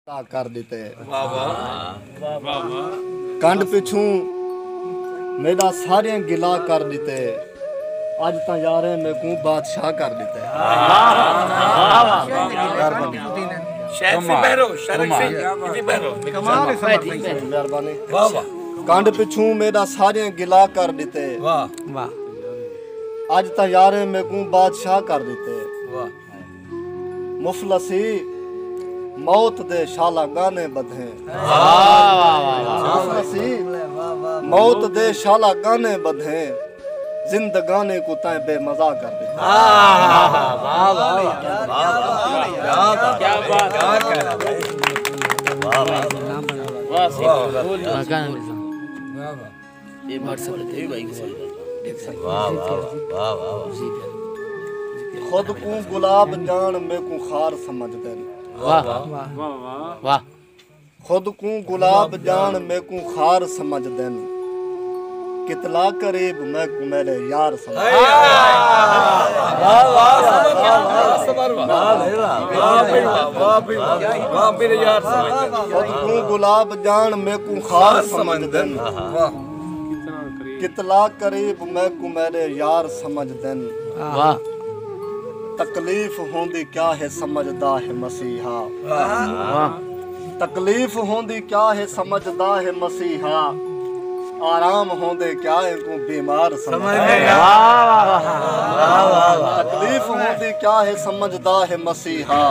कर देते कंड पिछू मेरा सारे गिला कर देते अज तो यारे में को बादशाह कर देते मेहरबानी कंड पिछू मेरा सारे गिला कर देते अज तो यारे में को बादशाह कर देते मुफलसी मौत दे शाला गाने बधे मुफलसी मौत दे शाला गाने बधे जिंदगाने को तय बेमजा कर दे खुद को गुलाब जान में को खार समझ दे वाह वाह खुद को गुलाब जान में को खार समझ देन कितला करीब मैं को मेरे यार समझ खुद को गुलाब जान में को खार समझ देन कितला करीब मैं को मेरे यार समझ देन वाह तकलीफ होंदी क्या है समझदा है मसीहा तकलीफ होंदी क्या है समझदा है मसीहा आराम होंदे क्या है को बीमार समझ तकलीफ होंदी क्या है समझदा है मसीहा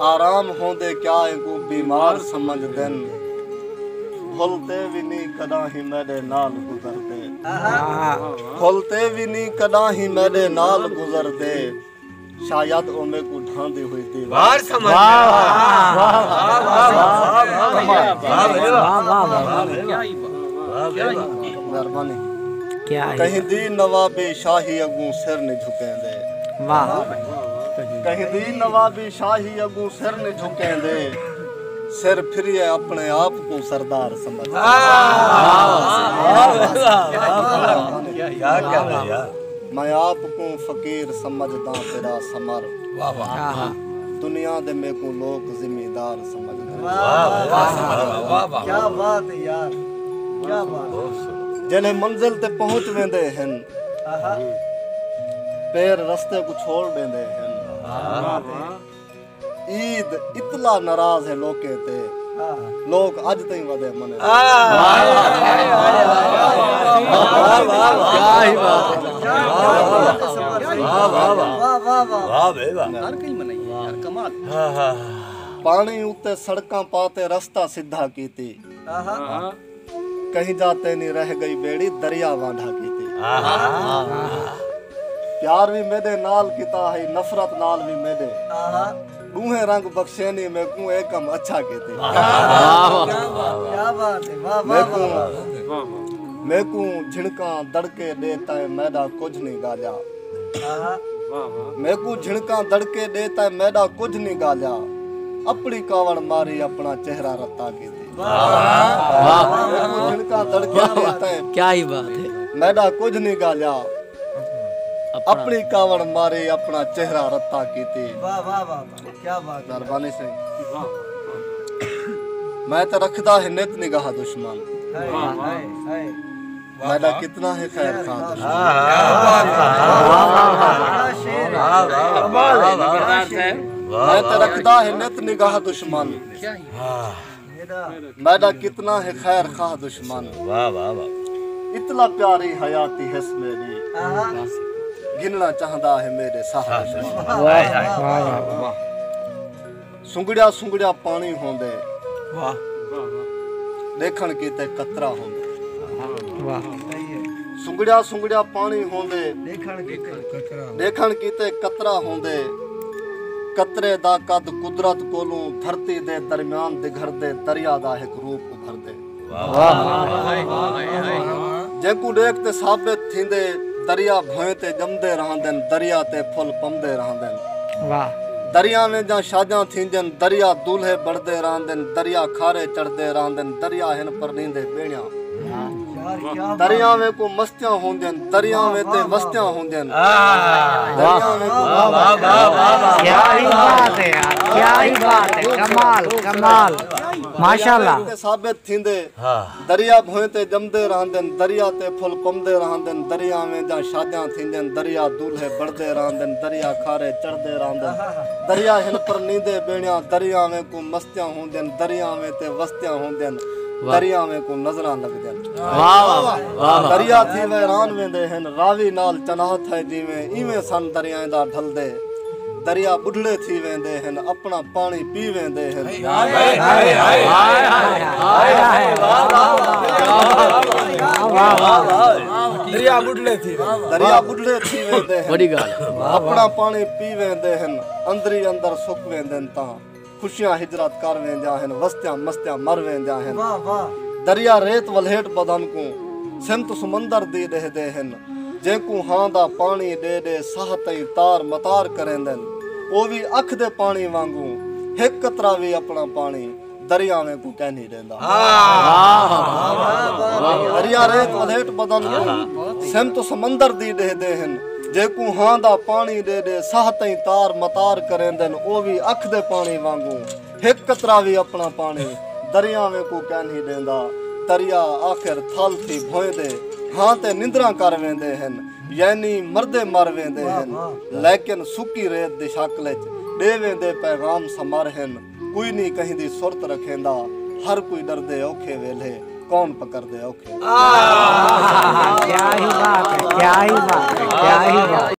आराम होंदे क्या है को बीमार समझ देन भूलते भी नहीं कदा ही मेरे नाल गुजरते भूलते भी नहीं कदा ही मेरे नाल गुजरते शायद ओ में को ढांदी हुई दीवार समझ मेहरबानी कहीं दी नवाबी शाही अगू सिर नहीं झुकेंदे कहीं दी नवाबी शाही अगू सिर नहीं झुकेंदे सिर फिरिए अपने आप को सरदार समझ मैं आप को फकीर समझदा तेरा समर दुनिया दे में को लोग जिम्मेदार समझदा क्या बात है यार क्या बात जने मंजिल ते पहुंच वेंदे हन पैर रास्ते को छोड़ देंदे हन ईद इतला नाराज है लोके ते लोग आज तई वदे मने पानी उत्ते सड़कां पाते रास्ता सीधा कीती कहीं जाते नहीं रह गई बेड़ी दरिया वांढा कीती प्यार भी मेरे नाल कीता है नफरत नाल भी मेरे दूहे रंग बख्शेनी में को एक कम अच्छा कहते क्या बात है वाह वाह मैं को झिणका दड़के देता है मैदा कुछ नहीं गाजा मैं को झिणका दड़के देता है मैदा कुछ नहीं गाजा अपनी कावड़ मारी अपना चेहरा रत्ता कहते झिणका दड़के देता है क्या ही बात है मैदा कुछ नहीं गाजा अपनी कावड़ मारे अपना चेहरा रत्ता कीती वाह वाह वाह क्या बात मेहरबानी से मैं तो रखदा है नित निगाह दुश्मन मैदा कितना है खैर खां मैं तो रखदा है नित निगाह दुश्मन मैदा कितना है खैर खां दुश्मन इतना प्यारी हयाती है मेरी गिनना चाहता है मेरे साथ सुंगड़िया सुंगड़िया पानी होंदे देखण कीते कतरा होंदे सुंगड़िया सुंगड़िया पानी होंदे देखण कीते कतरा होंदे कतरे दा कद कुदरत कोलों धरती दे दरमियान दिघरदे दरिया दा एक रूप उभरदे जेकू देखते साबित थींदे दरिया भोए ते जमदे रहंदन दरिया ते फुल पमदे रहंदन वाह दरिया में जा शादियां थींदन दरिया दूल्हे बढ़दे रहंदन दरिया खारे चढ़दे रहंदन दरिया हिन पर नींदे बेणिया दरियावे को मस्तियां होंदियन दरियावे ते वस्तियां होंदियन दरियावे को क्या ही बात है यार, क्या ही बात है, कमाल कमाल माशाल्लाह। साबित थींदे दरिया भोए ते जमदे रहंदन दरिया ते फुल कुमदे रहंदन दरियावे जा शादियां थींदन दरिया दूल्हे बढ़दे रहंदन दरिया खारे चढ़दे रहंदन दरिया हिन पर नींदे बेणिया दरियावे को मस्तियां होंदियन दरियावे ते वस्तियां होंदियन दरियावे को नजरां लगदन। वाह वाह वाह। दरिया थी वैरान वेंदे हन रावी नाल चनाहत है जिवें इवें सन दरियां दा ढलदे दरिया बुढ़ड़े थी वेंदे हन अपना पानी पी वेंदे हन। दरिया बुढ़ड़े थी वेंदे हन बड़ी गाल अपना पानी पी वेंदे हन अंदरी अंदर सुख वेंदे ता खुशियां हिजरत कर वेंदा हन वस्तियां मस्तियां मर वेंदा हन। दरिया रेत वलहेट बदन को सिमत समंदर दी दे हन जेकू हां दा पानी दे दे साह तई तार मतार करेंदन ओ भी अख दे पानी वांगू एक कतरा भी अपना पानी दरियावे को कह नहीं देंदा। दरिया रेत वलहेट बदन को सिमत समंदर दी दे हन जेकू हां दा पानी दे दे साह तई तार मतार करेंदन ओ भी अख दे पानी वांगू एक कतरा भी अपना पानी दरियावे को कह नहीं देंदा। दरिया आखिर थल थी भोए दे हां ते निंद्रा कर वेंदे हन यानी मरदे मर वेंदे हन लेकिन सुकी रेत दी शक्ल च दे वेंदे पैगाम समर हन कोई नहीं कहीं दी सुरत रखेंदा हर कोई डरदे औखे वेले कौन पकड़दे औखे। क्या ही बात है, क्या ही बात है, क्या ही बात।